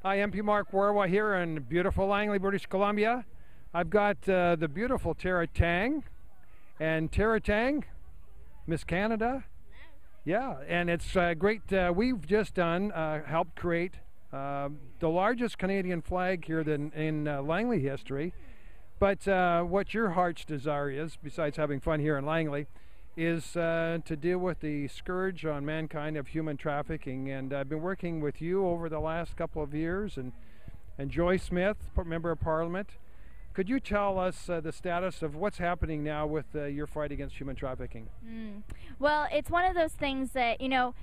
Hi, MP Mark Warawa here in beautiful Langley, British Columbia. I've got the beautiful Teng. And Teng, Miss Canada. Yeah, and it's great. We've just helped create the largest Canadian flag here in Langley history. But what your heart's desire is, besides having fun here in Langley, is to deal with the scourge on mankind of human trafficking. And I've been working with you over the last couple of years, and Joy Smith, Member of Parliament. Could you tell us the status of what's happening now with your fight against human trafficking? Well, it's one of those things that,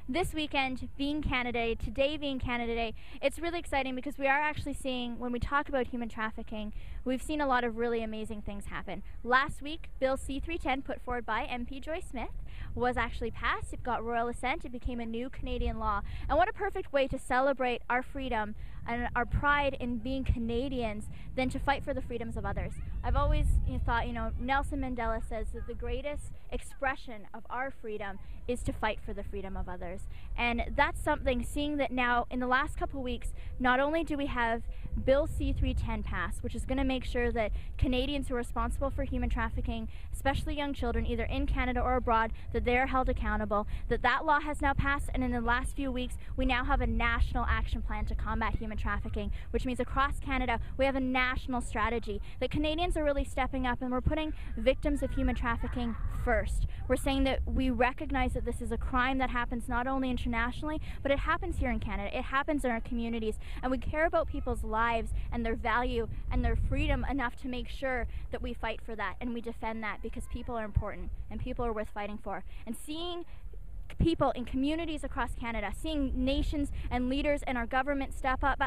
this weekend being Canada Day, today being Canada Day, it's really exciting because we are actually seeing, when we talk about human trafficking, we've seen a lot of really amazing things happen. Last week, Bill C-310, put forward by MP Joy Smith, was actually passed. It got royal assent. It became a new Canadian law. And what a perfect way to celebrate our freedom and our pride in being Canadians than to fight for the freedoms of others. I've always thought, Nelson Mandela says that the greatest expression of our freedom is to fight for the freedom of others. And that's something, seeing that now in the last couple of weeks, not only do we have Bill C-310 passed, which is going to make sure that Canadians who are responsible for human trafficking, especially young children, either in Canada or abroad, that they're held accountable, that law has now passed, and in the last few weeks, we now have a national action plan to combat human trafficking, which means across Canada, we have a national strategy that Canadians are really stepping up, and we're putting victims of human trafficking first. We're saying that we recognize that this is a crime that happens not only internationally, but it happens here in Canada. It happens in our communities, and we care about people's lives and their value and their freedom enough to make sure that we fight for that and we defend that, because people are important and people are worth fighting for. And seeing people in communities across Canada, seeing nations and leaders and our government step up,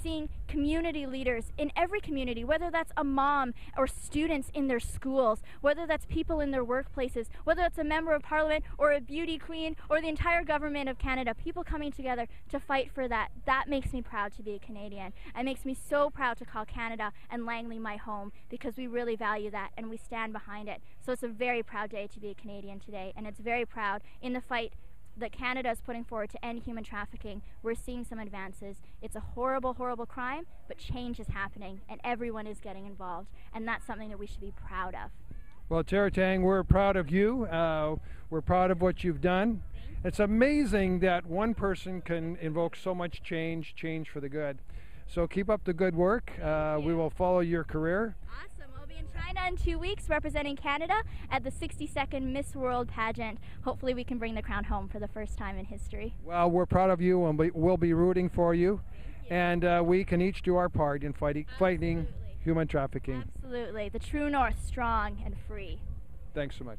seeing community leaders in every community, whether that's a mom or students in their schools, whether that's people in their workplaces, whether it's a member of Parliament or a beauty queen or the entire government of Canada, people coming together to fight for that makes me proud to be a Canadian. It makes me so proud to call Canada and Langley my home, because we really value that and we stand behind it. So it's a very proud day to be a Canadian today, and it's very proud in the fight that Canada is putting forward to end human trafficking. We're seeing some advances. It's a horrible, horrible crime, but change is happening and everyone is getting involved, and that's something that we should be proud of. Well, Teng, we're proud of you. We're proud of what you've done. It's amazing that one person can invoke so much change for the good. So keep up the good work. We will follow your career. Awesome. I'll be in China in 2 weeks representing Canada at the 62nd Miss World pageant. Hopefully we can bring the crown home for the first time in history. Well, we're proud of you, and we'll be rooting for you. And we can each do our part in fighting human trafficking. Absolutely. The true north, strong and free. Thanks so much.